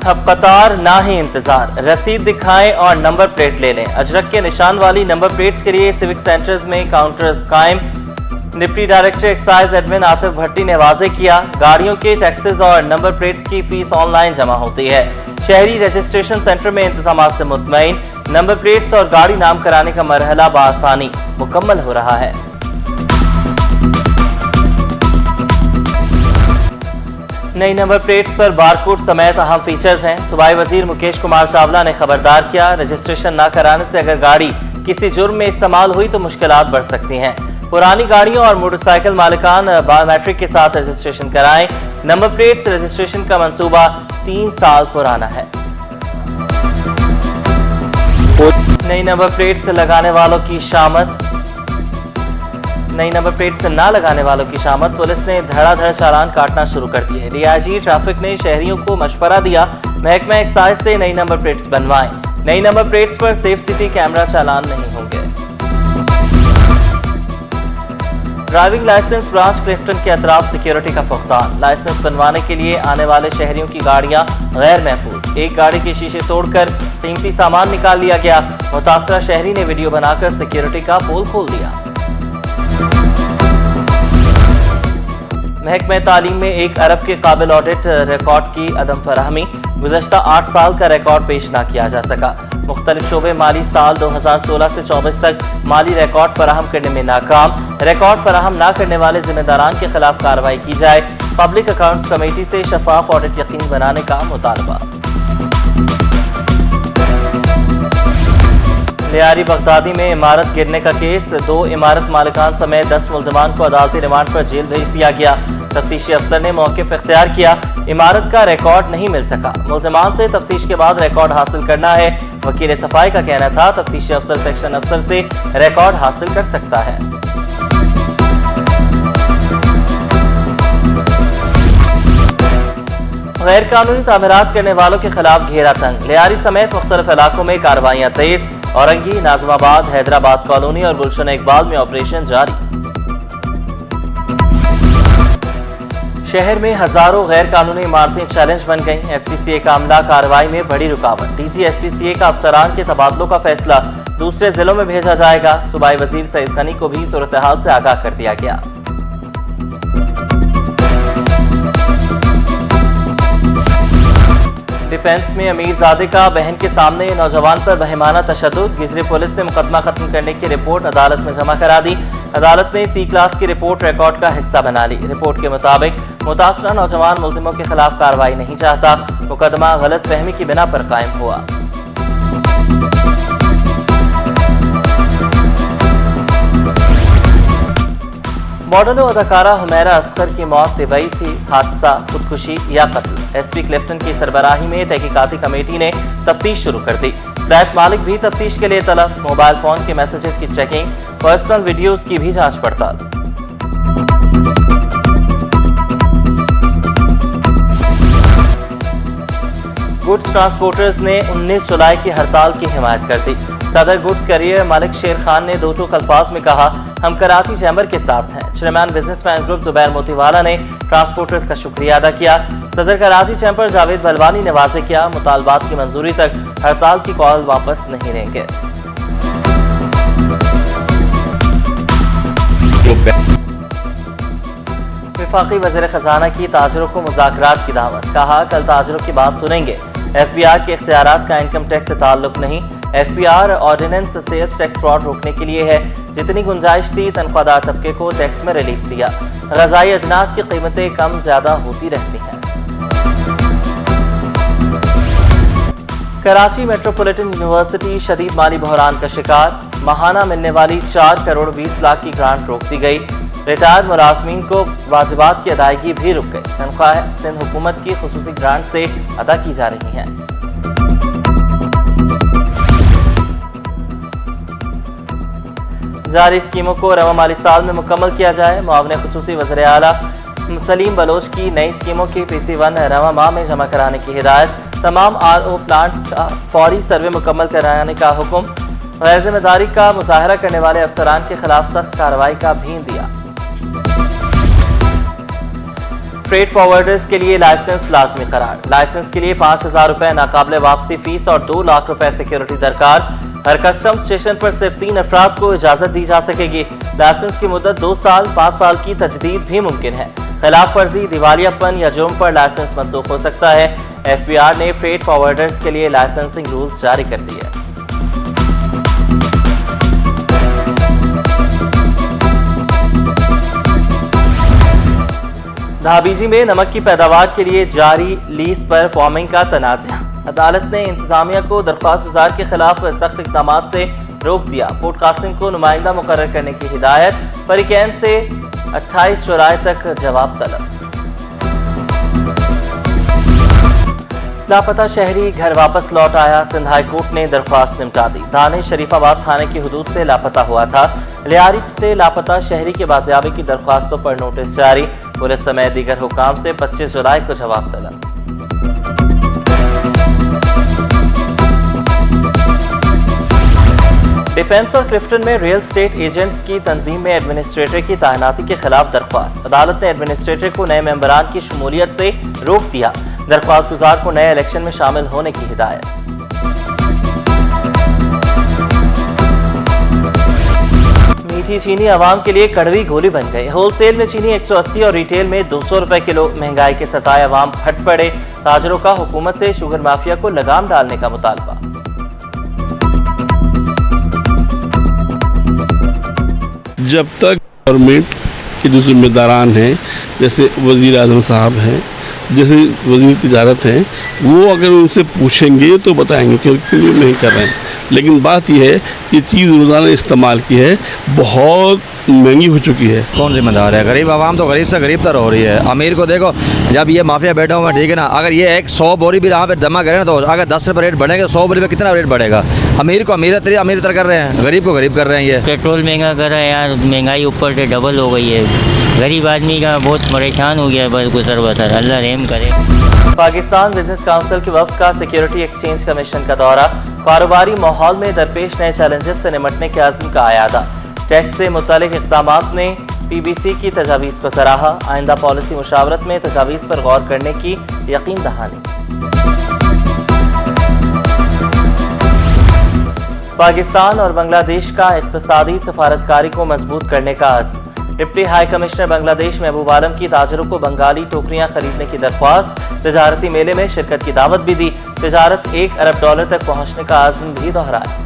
अब कतार ना ही इंतजार, रसीद दिखाएं और नंबर प्लेट ले लें। अजरक के निशान वाली नंबर प्लेट्स के लिए सिविक सेंटर्स में काउंटर्स कायम। Deputy director excise admin Atif Bhatti ने वाजे किया, गाड़ियों के टैक्सेस और नंबर प्लेट्स की फीस ऑनलाइन जमा होती है। शहरी रजिस्ट्रेशन सेंटर में इंतजाम से मुतमईन, नंबर प्लेट्स और गाड़ी नाम कराने का मरहला बआसानी मुकम्मल हो रहा है। नई नंबर प्लेट्स पर बारकोड समेत अहम फीचर्स हैं। सूबाई वजीर मुकेश कुमार चावला ने खबरदार किया, रजिस्ट्रेशन न कराने से अगर गाड़ी किसी जुर्म में इस्तेमाल हुई तो मुश्किलात बढ़ सकती हैं। पुरानी गाड़ियों और मोटरसाइकिल मालिकान बायोमेट्रिक के साथ रजिस्ट्रेशन कराएं। नंबर प्लेट्स रजिस्ट्रेशन का मंसूबा 3 साल पुराना है। नई नंबर प्लेट से लगाने वालों की शामत नई नंबर प्लेट से ना लगाने वालों की शामत, पुलिस ने धड़ाधड़ चालान काटना शुरू कर दिए। डीआईजी ट्रैफिक ने शहरियों को मशवरा दिया, महकमा एक्साइज से नई नंबर प्लेट्स बनवाएं। नई नंबर प्लेट्स पर सेफ सिटी कैमरा चालान नहीं होंगे। ड्राइविंग लाइसेंस ब्रांच क्लिफ्टन के अतराफ सिक्योरिटी का फुकदान, लाइसेंस बनवाने के लिए आने वाले शहरियों की गाड़ियां गैर महफूज। एक गाड़ी के शीशे तोड़कर कीमती सामान निकाल लिया गया। मुतासरा शहरी ने वीडियो बनाकर सिक्योरिटी का पोल खोल दिया। महकमे तालीम में 1 अरब के काबिल ऑडिट रिकॉर्ड की अदम फराहमी, गुज़श्ता 8 साल का रिकॉर्ड पेश न किया जा सका। मुख्तलिफ शोबे माली साल 2016 से 24 तक माली रिकॉर्ड फराहम करने में नाकाम। रिकॉर्ड फराहम न करने वाले जिम्मेदारान के खिलाफ कार्रवाई की जाए। पब्लिक अकाउंट्स कमेटी से शफाफ ऑडिट यकीनी बनाने का मुतालबा। लियारी बगदादी में इमारत गिरने का केस, 2 इमारत मालिकान समेत 10 मुल्ज़िमान को अदालती रिमांड पर जेल भेज दिया गया। तफ्तीशी अफसर ने मौक़िफ़ इख्तियार किया, इमारत का रिकॉर्ड नहीं मिल सका। मुल्ज़िमान से तफ्तीश के बाद रिकॉर्ड हासिल करना है। वकील सफाई का कहना था, तफ्तीशी अफसर सेक्शन अफसर से रिकॉर्ड हासिल कर सकता है। गैर कानूनी तामीरात करने वालों के खिलाफ घेरा तंग, लियारी समेत मुख्तलिफ इलाकों में कार्रवाइयां तेज। औरंगी, नाज़िमाबाद, हैदराबाद कॉलोनी और गुलशन इकबाल में ऑपरेशन जारी। शहर में हजारों गैर कानूनी इमारतें चैलेंज बन गईं। एसपीसीए का अमला कार्रवाई में बड़ी रुकावट, डीजी एसपीसीए का अफसरान के तबादलों का फैसला दूसरे जिलों में भेजा जाएगा। सूबाई वजीर सईद गनी को भी सूरत हाल से आगाह कर दिया गया। डिफेंस में अमीरजादे का बहन के सामने नौजवान पर बहिमाना तशद्दुद, गिजरी पुलिस ने मुकदमा खत्म करने की रिपोर्ट अदालत में जमा करा दी। अदालत ने C क्लास की रिपोर्ट रिकॉर्ड का हिस्सा बना ली। रिपोर्ट के मुताबिक मुतासरा नौजवान मुल्जिमों के खिलाफ कार्रवाई नहीं चाहता। मुकदमा गलत फहमी की बिना पर कायम हुआ। मॉडल अदाकारा हुमैरा अस्कर की मौत तबई थी, हादसा, खुदकुशी या कत्ल। एसपी क्लिफ्टन की सरबराही में तहकीकाती कमेटी ने तफ्तीश शुरू कर दी। फ्लैट मालिक भी तफ्तीश के लिए तलब, मोबाइल फोन के मैसेजेस की चेकिंग, पर्सनल वीडियोस की भी जांच पड़ताल। गुड्स ट्रांसपोर्टर्स ने 19 जुलाई की हड़ताल की हिमायत कर दी। सदर गुड्स करियर मलिक शेर खान ने दो टूक अल्फाज में कहा, हम कराची चैम्बर के साथ हैं। Chairman businessman group Zubair Motiwala ने ट्रांसपोर्टर्स का शुक्रिया अदा किया। सदर कराची चैम्बर जावेद बलवानी ने वाज़ेह किया, मुतालबात की मंजूरी तक हड़ताल की कॉल वापस नहीं लेंगे। वफाकी वज़ीर खजाना की ताजरों को मुज़ाकरात की दावत, कहा कल ताजरों की बात सुनेंगे। FBR के इख्तियारात का इनकम टैक्स से ताल्लुक नहीं। FBR ordinance sales tax fraud रोकने के लिए है। जितनी गुंजाइश थी तनख्वाहदार तबके को टैक्स में रिलीफ दिया। ग़िज़ाई अजनास की कीमतें कम ज्यादा होती रहती हैं। कराची मेट्रोपॉलिटन यूनिवर्सिटी शदीद माली बहरान का शिकार, माहाना मिलने वाली 4 करोड़ 20 लाख की ग्रांट रोक दी गई। रिटायर्ड मुलाजमीन को वाजिबात की अदायगी भी रुक गई। तनख्वाह सिंध हुकूमत की खुसूसी ग्रांट से अदा की जा रही हैं। जारी स्कीमों को रवा माली साल में मुकम्मल किया जाए। मुआविन खुसूसी वज़ीर आला सलीम बलोच की नई स्कीमों की PC1 रवा माह में जमा कराने की हिदायत। तमाम RO प्लांट्स का फौरी सर्वे मुकम्मल कराने का हुक्म। गैर जिम्मेदारी का मुजाहरा करने वाले अफसरान के खिलाफ सख्त कार्रवाई का भी दिया। फ्रेट फॉरवर्डर्स के लिए लाइसेंस लाजमी करार। लाइसेंस के लिए 5,000 रुपए नाकाबिले वापसी फीस और 2 लाख रुपए सिक्योरिटी दरकार। हर कस्टम स्टेशन पर सिर्फ 3 अफराद को इजाजत दी जा सकेगी। लाइसेंस की मुद्दत 2 साल 5 साल की तजदीद भी मुमकिन है। खिलाफ वर्जी, दिवालियापन या जुर्म पर लाइसेंस मंसूख हो सकता है। FBR ने फ्रेट फॉरवर्डर्स के लिए लाइसेंसिंग रूल्स जारी कर दिए। धाबीजी में नमक की पैदावार के लिए जारी लीज पर फार्मिंग का तनाज़ा। अदालत ने इंतजामिया को दरख्वास्त गुजार के खिलाफ सख्त इक़दाम से रोक दिया। पोर्ट कासिम को नुमाइंदा मुकर्रर करने की हिदायत। फरीकैन से 28 जुलाई तक जवाब तलब। लापता शहरी घर वापस लौट आया। सिंध हाई कोर्ट ने दरख्वास्त निपटा दी। दानिश शरीफाबाद थाने की हुदूद से लापता हुआ था। लियारी से लापता शहरी के बाजियाबी की दरख्वास्तों पर नोटिस जारी। पुलिस समेत दीगर हुकाम से 25 जुलाई को जवाब तलब। डिफेंस और क्लिफ्टन में रियल स्टेट एजेंट्स की तंजीम में एडमिनिस्ट्रेटर की तैनाती के खिलाफ दरख्वास्त। अदालत ने एडमिनिस्ट्रेटर को नए मेंबरान की शमूलियत से रोक दिया। दरख्वास्त गुजार को नए इलेक्शन में शामिल होने की हिदायत। मीठी चीनी आवाम के लिए कड़वी गोली बन गई। होलसेल में चीनी 180 और रिटेल में 200 रुपए किलो। महंगाई के सताए अवाम फट पड़े। ताजरों का हुकूमत से शुगर माफिया को लगाम डालने का मुतालबा। जब तक गवर्नमेंट के जो जिम्मेदारान हैं, जैसे वज़ीर आज़म साहब हैं, जैसे वज़ीर तिजारत हैं, वो अगर उनसे पूछेंगे तो बताएंगे कि क्यों नहीं कर रहे हैं। लेकिन बात यह है कि चीज़ रोज़ाना इस्तेमाल की है, बहुत महंगी हो चुकी है। कौन जिम्मेदार है? गरीब आवाम तो गरीब से गरीब तर हो रही है। अमीर को देखो, जब ये माफिया बैठा हुआ है, ठीक है ना, अगर ये 100 बोरी भी यहाँ पे जमा करें ना, तो अगर 10 रुपये रेट बढ़ेगा, 100 बोरी पे कितना रेट बढ़ेगा? अमीर को अमीर तर कर रहे हैं, गरीब को गरीब कर रहे हैं। ये पेट्रोल महंगा कर रहे हैं यार, महंगाई ऊपर से डबल हो गई है। गरीब आदमी का बहुत परेशान हो गया है बस गुजर बसर। अल्लाह रहम करे। पाकिस्तान बिजनेस काउंसिल के वफ्द का सिक्योरिटी एक्सचेंज कमीशन का दौरा। कारोबारी माहौल में दरपेश नए चैलेंजेस से निपटने के आज़म का आयादा। टैक्स से मुतालिक इक़दामात ने PBC की तजावीज़ को सराहा। आइंदा पॉलिसी मुशावरत में तजावीज़ पर गौर करने की यकीन दहानी। पाकिस्तान और बांग्लादेश का इक़्तिसादी सफारतकारी को मजबूत करने का अज़्म। डिप्टी हाई कमिश्नर बांग्लादेश महबूब आलम की ताजरों को बंगाली टोकरियां खरीदने की दरख्वास्त। तजारती मेले में शिरकत की दावत भी दी। तजारत $1 अरब तक पहुंचने का आज़म भी दोहराया।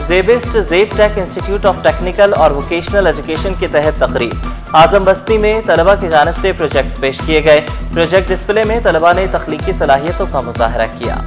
ज़ेबिस्ट Zeb tech institute of technical और वोकेशनल एजुकेशन के तहत तकरीब। आजम बस्ती में तलबा की जानिब से प्रोजेक्ट पेश किए गए। प्रोजेक्ट डिस्प्ले में तलबा ने तख्लीकी सलाहियतों का मुजाहरा किया।